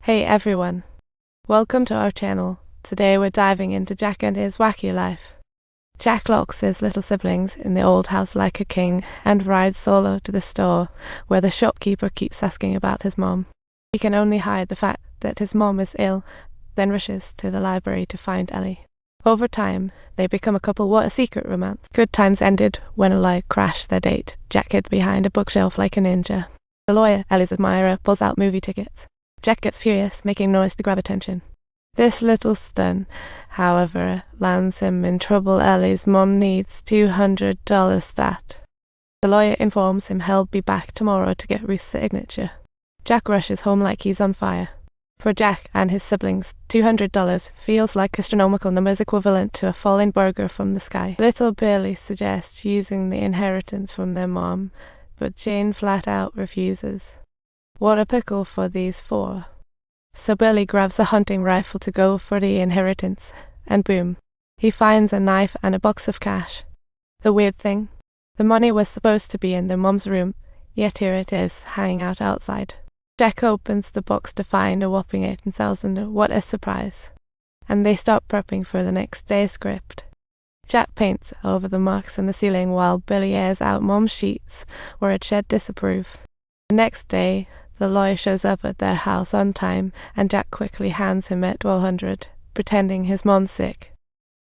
Hey everyone, welcome to our channel. Today we're diving into Jack and his wacky life. Jack locks his little siblings in the old house like a king and rides solo to the store where the shopkeeper keeps asking about his mom. He can only hide the fact that his mom is ill, then rushes to the library to find Ellie. Over time, they become a couple. What a secret romance. Good times ended when a lie crashed their date. Jack hid behind a bookshelf like a ninja. The lawyer, Ellie's admirer, pulls out movie tickets. Jack gets furious, making noise to grab attention. This little stunt, however, lands him in trouble. Ellie's mom needs $200 stat. The lawyer informs him he'll be back tomorrow to get Ruth's signature. Jack rushes home like he's on fire. For Jack and his siblings, $200 feels like astronomical numbers equivalent to a falling burger from the sky. Little Billy suggests using the inheritance from their mom, but Jane flat out refuses. What a pickle for these four. So Billy grabs a hunting rifle to go for the inheritance, and boom, he finds a knife and a box of cash. The weird thing, the money was supposed to be in their mom's room, yet here it is, hanging out outside. Jack opens the box to find a whopping $18,000. What a surprise. And they start prepping for the next day's script. Jack paints over the marks in the ceiling while Billy airs out mom's sheets where it shed disapprove. The next day, the lawyer shows up at their house on time, and Jack quickly hands him at $1,200, pretending his mom's sick.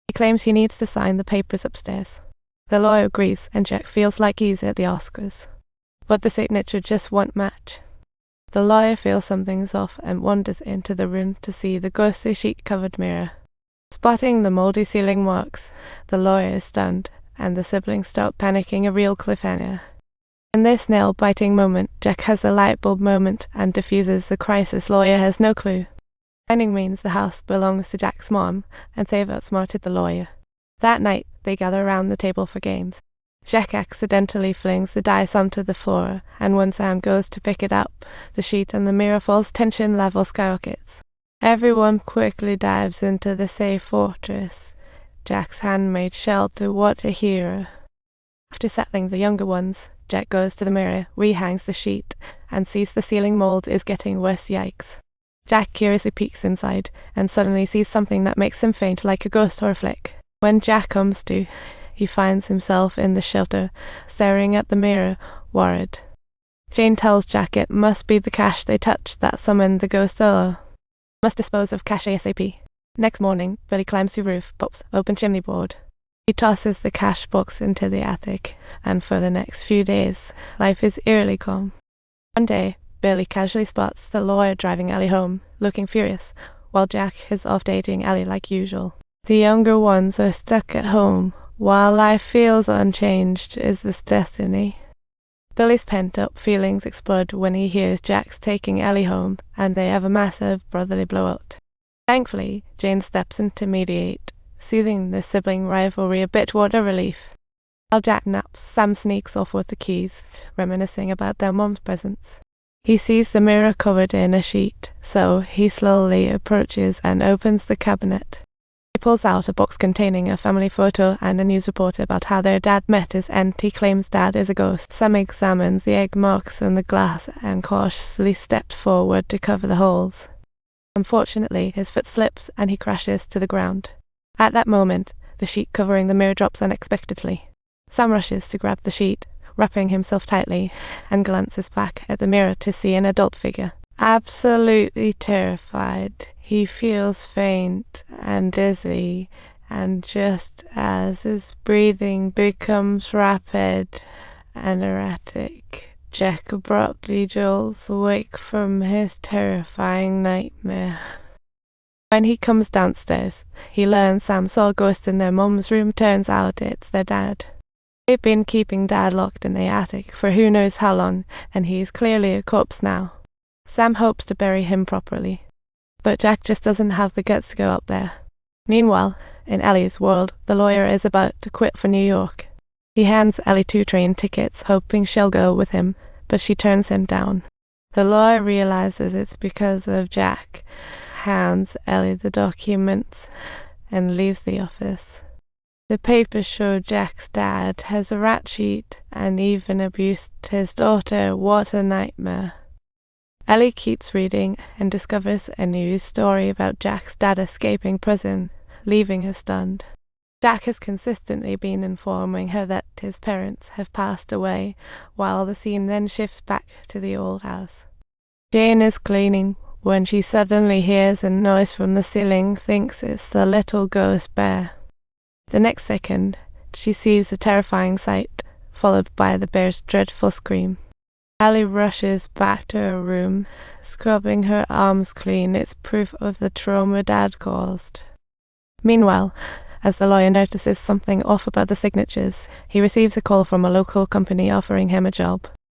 He claims he needs to sign the papers upstairs. The lawyer agrees, and Jack feels like he's at the Oscars. But the signature just won't match. The lawyer feels something's off and wanders into the room to see the ghostly sheet-covered mirror. Spotting the moldy ceiling marks, the lawyer is stunned, and the siblings start panicking. A real cliffhanger. In this nail-biting moment, Jack has a light bulb moment and diffuses the crisis. Lawyer has no clue. Finding means the house belongs to Jack's mom, and they've outsmarted the lawyer. That night, they gather around the table for games. Jack accidentally flings the dice onto the floor, and when Sam goes to pick it up, the sheet and the mirror falls. Tension level skyrockets. Everyone quickly dives into the safe fortress. Jack's handmade shelter. What a hero. After settling the younger ones, Jack goes to the mirror, rehangs the sheet, and sees the ceiling mold is getting worse. Yikes. Jack curiously peeks inside, and suddenly sees something that makes him faint like a ghost horror flick. When Jack comes to, he finds himself in the shelter, staring at the mirror, worried. Jane tells Jack it must be the cash they touched that summoned the ghost. Must dispose of cash ASAP. Next morning, Billy climbs the roof, pops open chimney board. He tosses the cash box into the attic, and for the next few days, life is eerily calm. One day, Billy casually spots the lawyer driving Ellie home, looking furious, while Jack is off dating Ellie like usual. The younger ones are stuck at home, while life feels unchanged. Is this destiny? Billy's pent-up feelings explode when he hears Jack's taking Ellie home, and they have a massive brotherly blowout. Thankfully, Jane steps in to mediate, soothing the sibling rivalry a bit. What a relief. While Jack naps, Sam sneaks off with the keys, reminiscing about their mom's presence. He sees the mirror covered in a sheet, so he slowly approaches and opens the cabinet. He pulls out a box containing a family photo and a news report about how their dad met his end. He claims dad is a ghost. Sam examines the egg marks on the glass and cautiously steps forward to cover the holes. Unfortunately, his foot slips and he crashes to the ground. At that moment, the sheet covering the mirror drops unexpectedly. Sam rushes to grab the sheet, wrapping himself tightly, and glances back at the mirror to see an adult figure. Absolutely terrified, he feels faint and dizzy, and just as his breathing becomes rapid and erratic, Jack abruptly jolts awake from his terrifying nightmare. When he comes downstairs, he learns Sam saw a ghost in their mom's room. Turns out it's their dad. They've been keeping dad locked in the attic for who knows how long, and he's clearly a corpse now. Sam hopes to bury him properly, but Jack just doesn't have the guts to go up there. Meanwhile, in Ellie's world, the lawyer is about to quit for New York. He hands Ellie 2 train tickets, hoping she'll go with him, but she turns him down. The lawyer realizes it's because of Jack, hands Ellie the documents, and leaves the office. The papers show Jack's dad has a rat sheet and even abused his daughter. What a nightmare. Ellie keeps reading and discovers a news story about Jack's dad escaping prison, leaving her stunned. Jack has consistently been informing her that his parents have passed away, while the scene then shifts back to the old house. Jane is cleaning when she suddenly hears a noise from the ceiling, thinks it's the little ghost bear. The next second, she sees a terrifying sight, followed by the bear's dreadful scream. Ellie rushes back to her room, scrubbing her arms clean. It's proof of the trauma Dad caused. Meanwhile, as the lawyer notices something off about the signatures, he receives a call from a local company offering him a job.